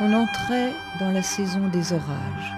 On entrait dans la saison des orages.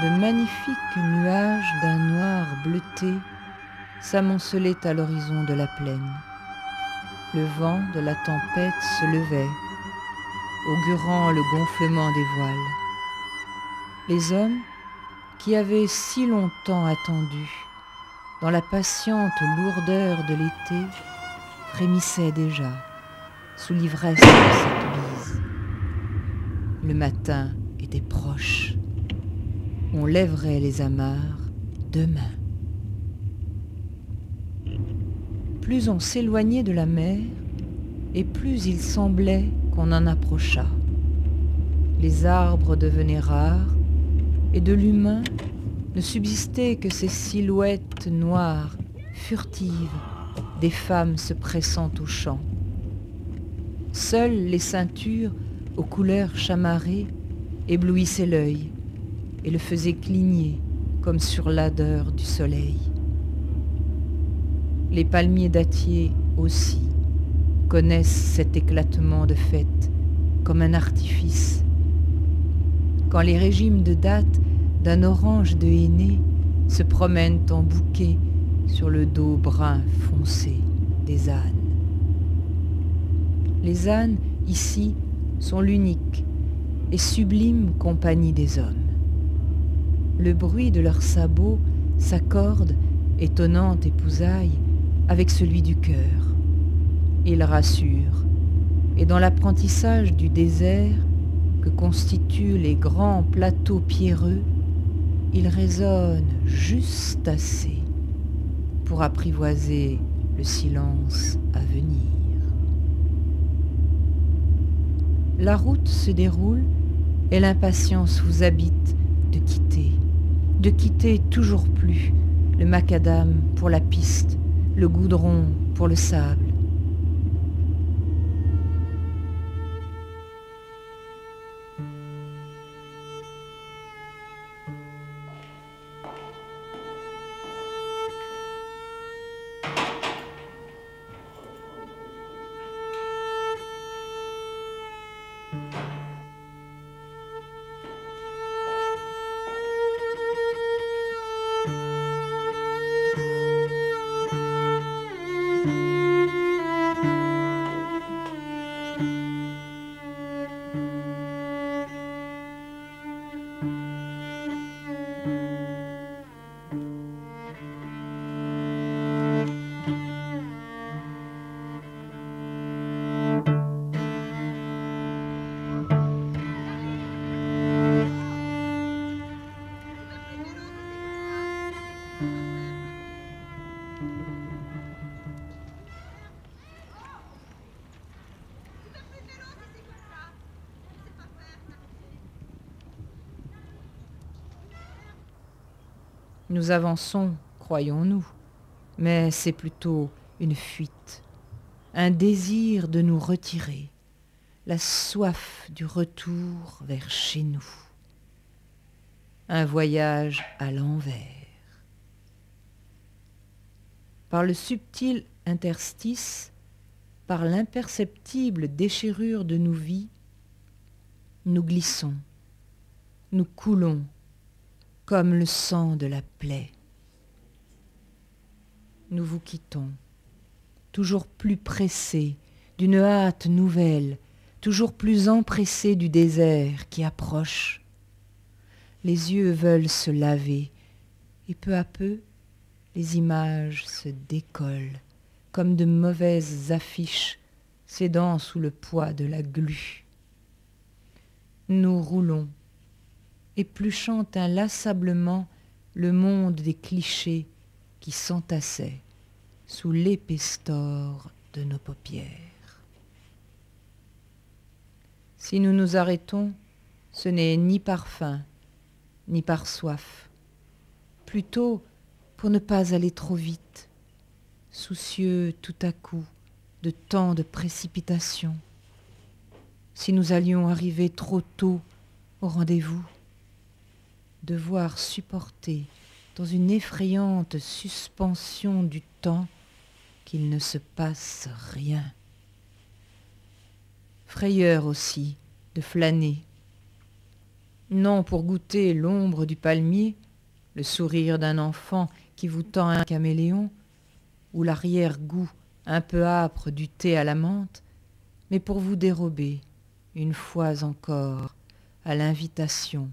De magnifiques nuages d'un noir bleuté s'amoncelaient à l'horizon de la plaine. Le vent de la tempête se levait, augurant le gonflement des voiles. Les hommes, qui avaient si longtemps attendu, dans la patiente lourdeur de l'été, frémissaient déjà sous l'ivresse de cette bise. Le matin était proche. On lèverait les amarres demain. Plus on s'éloignait de la mer, et plus il semblait qu'on en approchât. Les arbres devenaient rares, et de l'humain ne subsistait que ces silhouettes noires, furtives, des femmes se pressant aux champs. Seules les ceintures aux couleurs chamarrées éblouissaient l'œil et le faisaient cligner comme sur l'ardeur du soleil. Les palmiers dattiers aussi connaissent cet éclatement de fête comme un artifice. Quand les régimes de date d'un orange de henné se promènent en bouquet sur le dos brun foncé des ânes. Les ânes, ici, sont l'unique et sublime compagnie des hommes. Le bruit de leurs sabots s'accorde, étonnante épousaille, avec celui du cœur. Ils rassurent, et dans l'apprentissage du désert que constituent les grands plateaux pierreux, ils résonnent juste assez pour apprivoiser le silence à venir. La route se déroule et l'impatience vous habite de quitter toujours plus le macadam pour la piste, le goudron pour le sable. Nous avançons, croyons-nous, mais c'est plutôt une fuite, un désir de nous retirer, la soif du retour vers chez nous. Un voyage à l'envers. Par le subtil interstice, par l'imperceptible déchirure de nos vies, nous glissons, nous coulons, comme le sang de la plaie. Nous vous quittons, toujours plus pressés d'une hâte nouvelle, toujours plus empressés du désert qui approche. Les yeux veulent se laver, et peu à peu, les images se décollent, comme de mauvaises affiches cédant sous le poids de la glu. Nous roulons, épluchant inlassablement le monde des clichés qui s'entassaient sous l'épais store de nos paupières. Si nous nous arrêtons, ce n'est ni par faim, ni par soif, plutôt pour ne pas aller trop vite, soucieux tout à coup de tant de précipitations. Si nous allions arriver trop tôt au rendez-vous, devoir supporter dans une effrayante suspension du temps qu'il ne se passe rien. Frayeur aussi de flâner. Non pour goûter l'ombre du palmier, le sourire d'un enfant qui vous tend un caméléon, ou l'arrière-goût un peu âpre du thé à la menthe, mais pour vous dérober, une fois encore, à l'invitation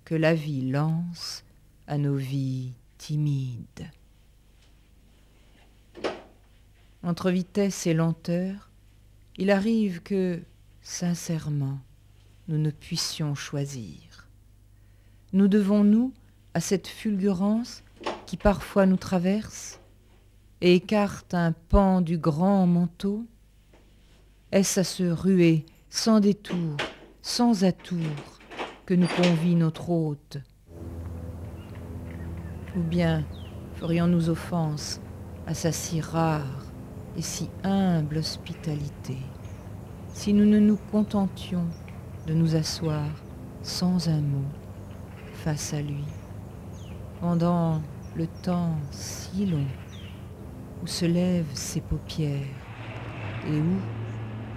que la vie lance à nos vies timides. Entre vitesse et lenteur, il arrive que, sincèrement, nous ne puissions choisir. Nous devons-nous à cette fulgurance qui parfois nous traverse et écarte un pan du grand manteau? Est-ce à se ruer sans détour, sans atour, que nous convie notre hôte? Ou bien ferions-nous offense à sa si rare et si humble hospitalité, si nous ne nous contentions de nous asseoir sans un mot face à lui, pendant le temps si long où se lèvent ses paupières et où,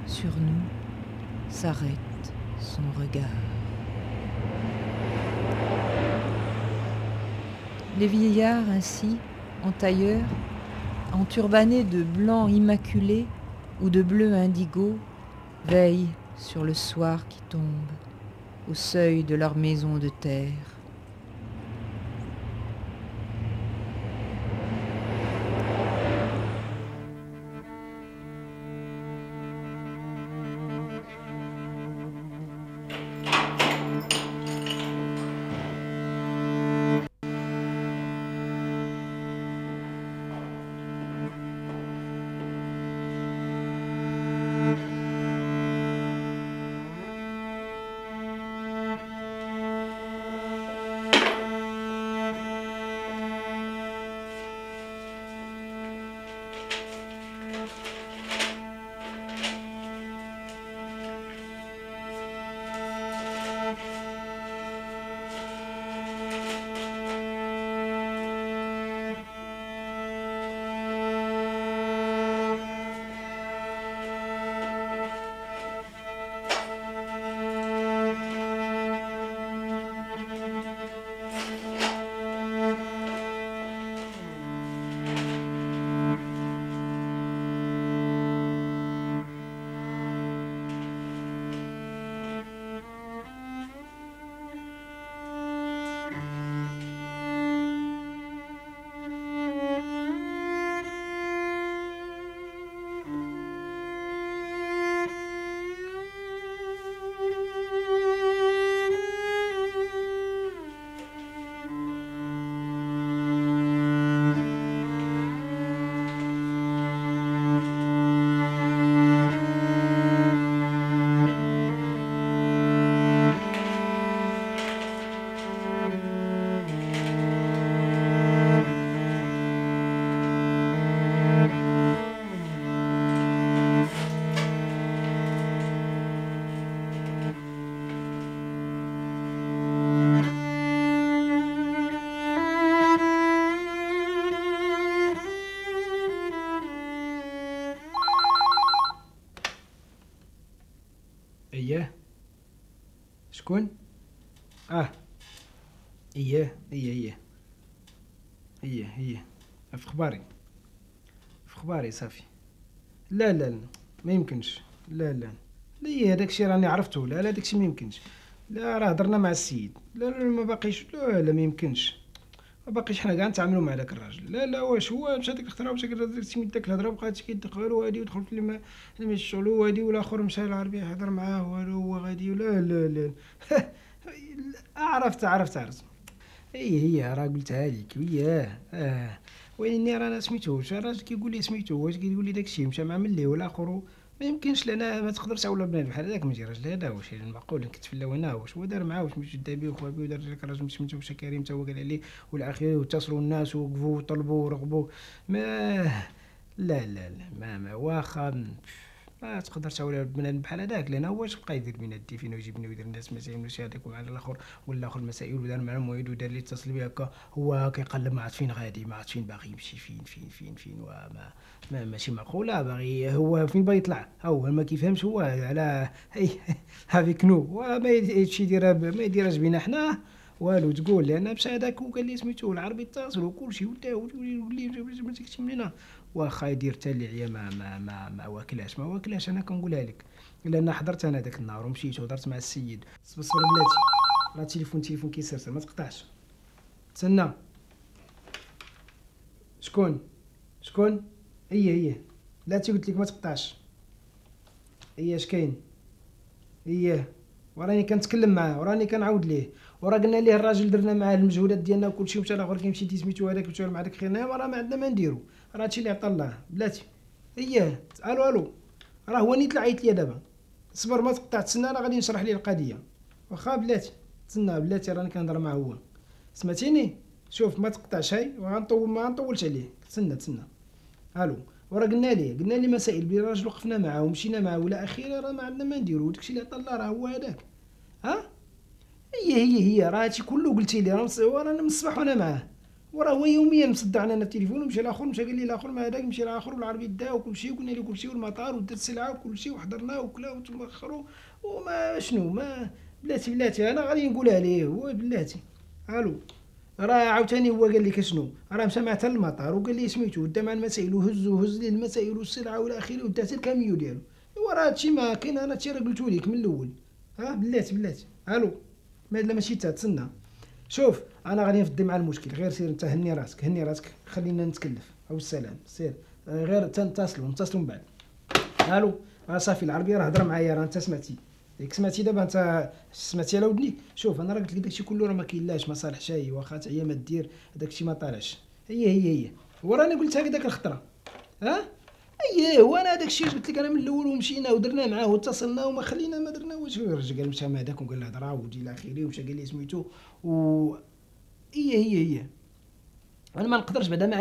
sur nous, s'arrête son regard. Les vieillards ainsi, en tailleur, enturbanés de blanc immaculé ou de bleu indigo, veillent sur le soir qui tombe, au seuil de leur maison de terre. اياه. شكون؟ اياه في خباري صافي. لا ما يمكنش. لا داكشي راني عرفتو. لا داكشي ما يمكنش. لا راه هضرنا مع السيد. لا ما باقيش. لا ما يمكنش. ما باقيش حنا كاع نتعاملوا مع داك الراجل. لا واش هو مشى ديك الخطره ومشى سميت داك الهضره وبقات كيدخل وهادي ودخلت لي الشغل وهادي والاخر مشى للعربيه حضر معاه وهو غادي. لا عرفت. هي راه قلتها لك. وياه ويني رانا سميتوش الراجل كيقول لي سميتو واش كيقول لي داكشي مشى مع ملي والاخر ما يمكنش. لان ما تقدرش تعول بنادم بحال هذاك ماشي راجل. هذا واش المعقول نكتفلا وانا واش هو دار معاه واش مشى دا بيه وخوا بيه ودار لك الراجل سميتو مشى كريم تا هو قال عليه والاخير واتصلوا الناس ووقفوا وطلبوا ورغبوا. ما لا ما واخا ما تقدر تولي بنادم بحال هذاك، لان هو اش بقى يدير من هادي فين ويجيبني ويدير الناس مسائل ماشي هذاك وعلى الاخر ولا الاخر مسائل ودار مع المعيد ودار لي اتصل بي هكا هو كيقلب ما عرفت فين غادي ما عرفت فين باغي يمشي فين وما ماشي معقوله باغي هو فين باغي يطلع هو ما كيفهمش هو على هافيك نو وما يديرها ما يديرهاش بينا حنا والو تقول لان مشى هذاك وقال لي سميتو العربي اتصل وكلشي ولي ما تكتب من هنا واخا يدير حتى اللعيه ما واكلاش انا كنقولها لك لان حضرت انا داك النهار ومشيت وهضرت مع السيد صبر بلاتي راه التليفون كيسرسر ما تقطعش تسنى شكون هي بلاتي قلت لك ما تقطعش هي اش كاين هي وراني كنتكلم معاه وراني كنعاود ليه وراه قلنا ليه الراجل درنا معاه المجهودات ديالنا وكلشي ومشى الاخر كيمشي سميتو هذاك مشى مع داك خيرنا راه ما عندنا ما نديرو راه هادشي اللي عطا الله بلاتي هي الو راه هو نيت عيط ليا دابا صبر ما تقطع تسنى انا غادي نشرح ليه القضيه واخا بلاتي تسنى بلاتي راني كنهضر معاه هو سمعتيني شوف ما تقطعش هاي وغنطول ما نطولش عليه تسنى الو وراه قلنا ليه مسائل بلي الراجل وقفنا معاه ومشينا معاه ولا اخيرا راه ما عندنا ما نديرو وداكشي اللي عطا الله راه هو هذاك ها هي راه هادشي كله قلتي لي راه من الصباح وانا معاه وراه هو يوميا مصدع لنا التليفون ومشى الاخر مشى قال لي الاخر ما هذاك مشى الاخر والعربي دا وكلشي وقلنا له كلشي والمطار ودات السلعه وكلشي وحضرنا وكلا وتمخروا وما شنو ما بلاتي انا غادي نقولها ليه هو بلاتي الو راه عاوتاني هو قال لي شنو راه مشى معاه حتى المطار وقال لي سميتو دا مع المسائل وهز لي المسائل والسلعه والى اخره ودا حتى الكاميو ديالو ايوا راه هادشي ما كاين انا هادشي راه قلتو لك من الاول بلاتي الو لا ماشي تسنى شوف انا غادي نفضي مع المشكل غير سير انت هني راسك خلينا نتكلف او السلام سير غير نتصلوا من بعد الو صافي العربيه راه هضر معايا راه انت سمعتي دابا انت سمعتي على ودنيك شوف انا راه قلت لك داكشي كله راه ما كاينلاش مصالح شاي واخا تعيا ما دير داكشي ما طالعش هي وراني قلتها لك داك الخطره وانا داكشي قلت لك انا من الاول ومشينا ودرنا معاه واتصلنا وما خلينا ما درنا واش الرجل قال مشى مع هذاك وقال له هضره ودي الى اخره ومشى قال لي سميتو هي انا ما نقدرش بعدا ما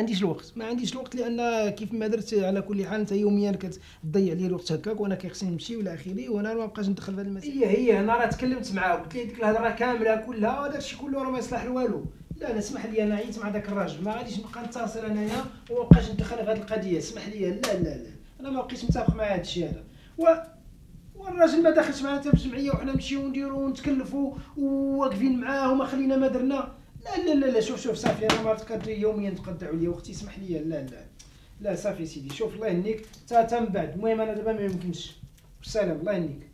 عنديش الوقت لان كيف ما درت على كل حال انت يوميا كتضيع لي الوقت هكاك وانا كيخصني نمشي والى اخره وانا ما بقاش ندخل في هذه المسائل هي انا راه تكلمت معاه وقلت ليه ديك الهضره كامله كلها وداكشي كله راه ما يصلح لوالو لا اسمح لي انا عييت مع داك الراجل ما غاديش نبقى نتصل انايا وما بقاش ندخل في هذه القضيه اسمح لي لا انا ما بقيتش متفق مع هذا الشيء هذا والراجل ما دخلش معنا حتى في الجمعيه وحنا نمشيو ونديرو ونتكلفوا وواقفين معاه وما خلينا ما درنا لا شوف صافي انا ما تقدر يوميا تقطعوا لي وقتي اسمح لي لا صافي سيدي شوف الله يهنيك تا من بعد المهم انا دابا ما يمكنش والسلام الله يهنيك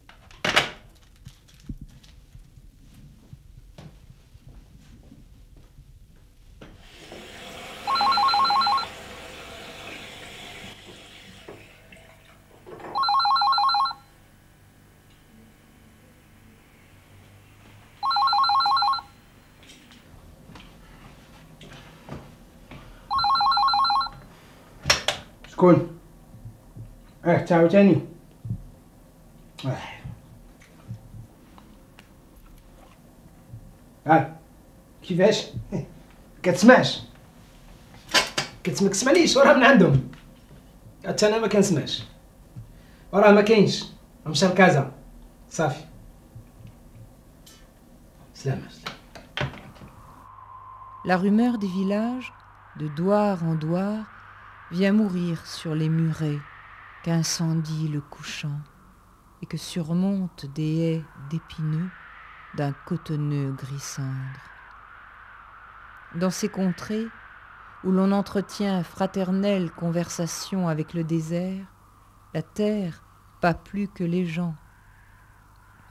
شكون عاوتاني كيفاش كتسمعش كتسمعنيش وراه من عندهم حتى انا ما كنسمعش وراه ما كاينش مشى لكازا صافي سلام. La rumeur des villages, de douar en douar, vient mourir sur les murets qu'incendie le couchant et que surmontent des haies d'épineux d'un cotonneux gris cendre. Dans ces contrées où l'on entretient fraternelle conversation avec le désert, la terre, pas plus que les gens,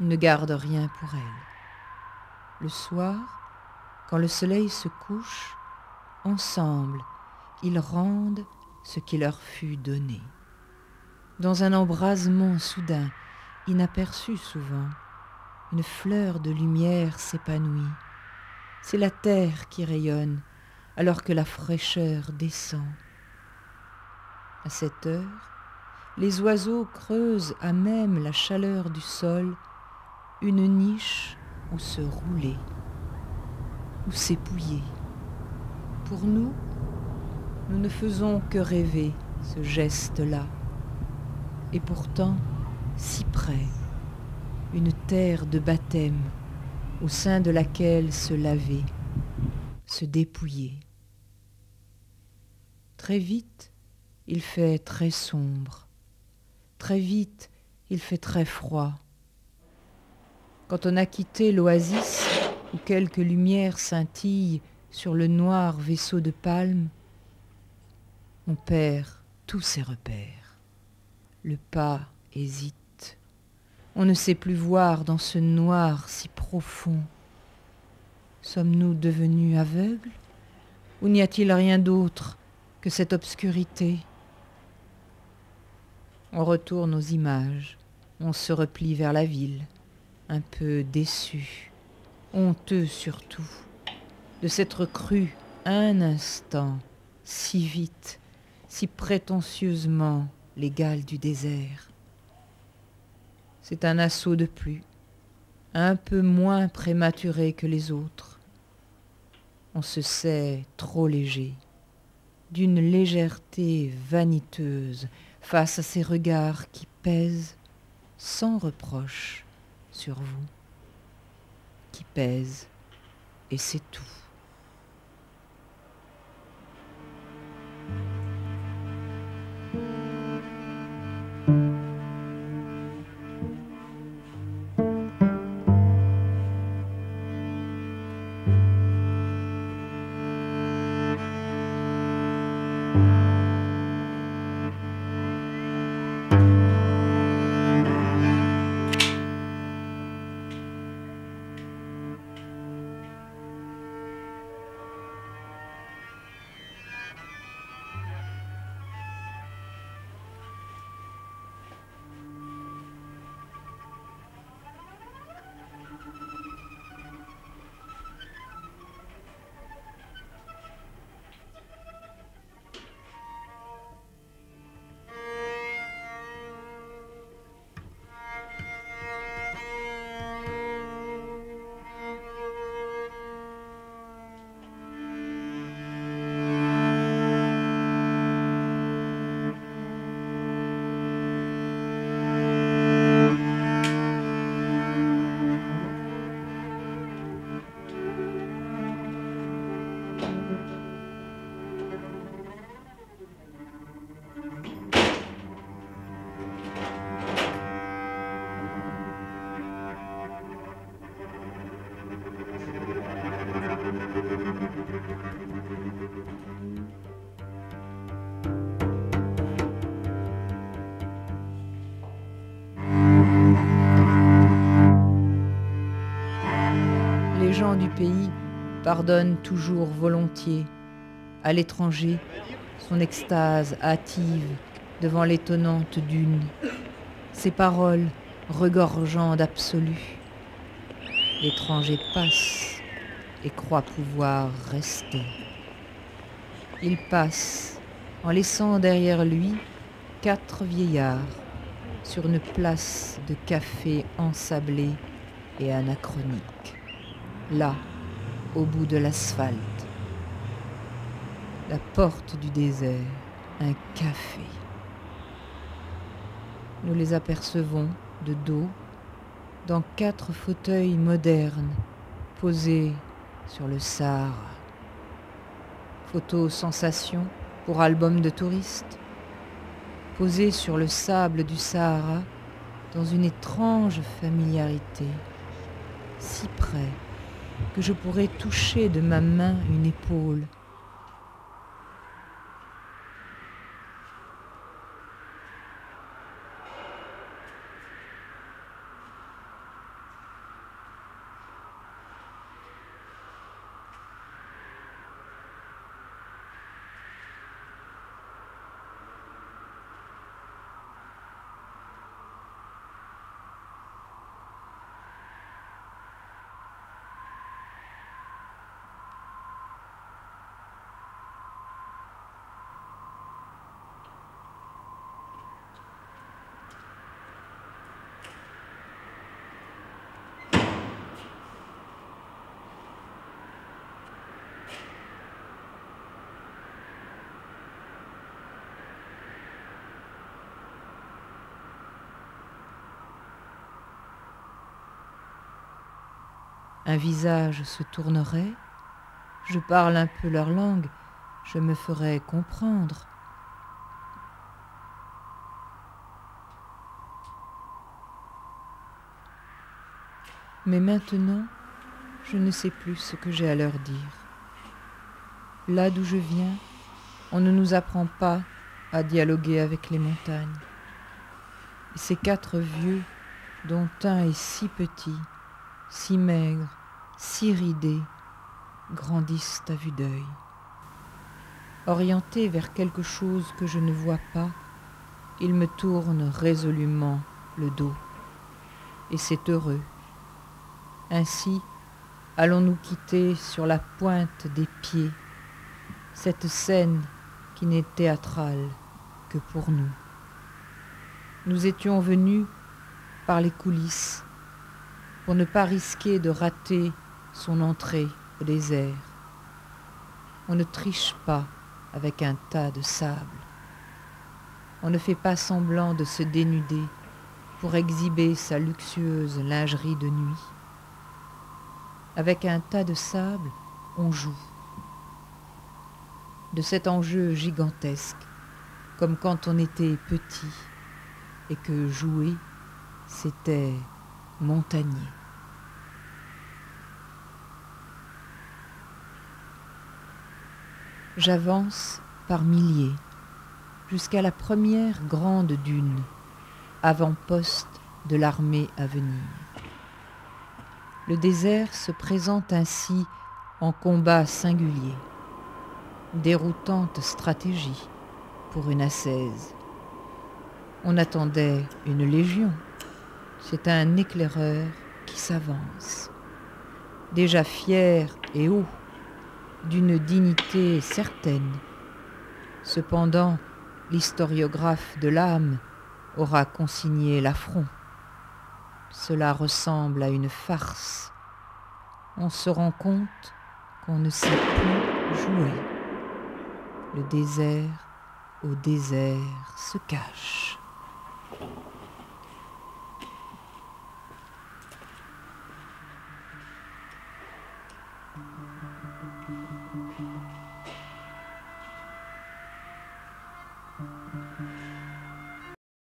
ne garde rien pour elle. Le soir, quand le soleil se couche, ensemble, ils rendent ce qui leur fut donné. Dans un embrasement soudain, inaperçu souvent, une fleur de lumière s'épanouit. C'est la terre qui rayonne alors que la fraîcheur descend. À cette heure, les oiseaux creusent à même la chaleur du sol une niche où se rouler, où s'épouiller. Pour nous, nous ne faisons que rêver ce geste-là. Et pourtant, si près, une terre de baptême au sein de laquelle se laver, se dépouiller. Très vite, il fait très sombre. Très vite, il fait très froid. Quand on a quitté l'oasis où quelques lumières scintillent sur le noir vaisseau de palme, on perd tous ses repères. Le pas hésite. On ne sait plus voir dans ce noir si profond. Sommes-nous devenus aveugles? Ou n'y a-t-il rien d'autre que cette obscurité? On retourne aux images, on se replie vers la ville, un peu déçu, honteux surtout, de s'être cru un instant, si vite, si prétentieusement l'égal du désert. C'est un assaut de plus, un peu moins prématuré que les autres. On se sait trop léger, d'une légèreté vaniteuse face à ces regards qui pèsent sans reproche sur vous, qui pèsent et c'est tout. Les gens du pays pardonnent toujours volontiers. À l'étranger, son extase hâtive devant l'étonnante dune, ses paroles regorgeant d'absolu. L'étranger passe et croit pouvoir rester. Il passe en laissant derrière lui 4 vieillards sur une place de café ensablée et anachronique. Là, au bout de l'asphalte, la porte du désert, un café. Nous les apercevons de dos dans 4 fauteuils modernes posés sur le Sahara. Photo sensation pour album de touristes, posés sur le sable du Sahara dans une étrange familiarité, si près que je pourrais toucher de ma main une épaule. un visage se tournerait, je parle un peu leur langue, je me ferais comprendre. Mais maintenant, je ne sais plus ce que j'ai à leur dire. Là d'où je viens, on ne nous apprend pas à dialoguer avec les montagnes. Et ces 4 vieux, dont un est si petit, si maigre, si ridé, grandissent à vue d'œil. Orientés vers quelque chose que je ne vois pas, ils me tournent résolument le dos. Et c'est heureux. Ainsi, allons-nous quitter sur la pointe des pieds cette scène qui n'est théâtrale que pour nous. Nous étions venus par les coulisses pour ne pas risquer de rater son entrée au désert. On ne triche pas avec un tas de sable. On ne fait pas semblant de se dénuder pour exhiber sa luxueuse lingerie de nuit. Avec un tas de sable, on joue. De cet enjeu gigantesque, comme quand on était petit et que jouer, c'était montagner. J'avance par milliers jusqu'à la première grande dune, avant-poste de l'armée à venir. Le désert se présente ainsi en combat singulier, déroutante stratégie pour une ascèse. On attendait une légion, c'est un éclaireur qui s'avance, déjà fier et haut, d'une dignité certaine. Cependant, l'historiographe de l'âme aura consigné l'affront. Cela ressemble à une farce. On se rend compte qu'on ne sait plus jouer. Le désert au désert se cache.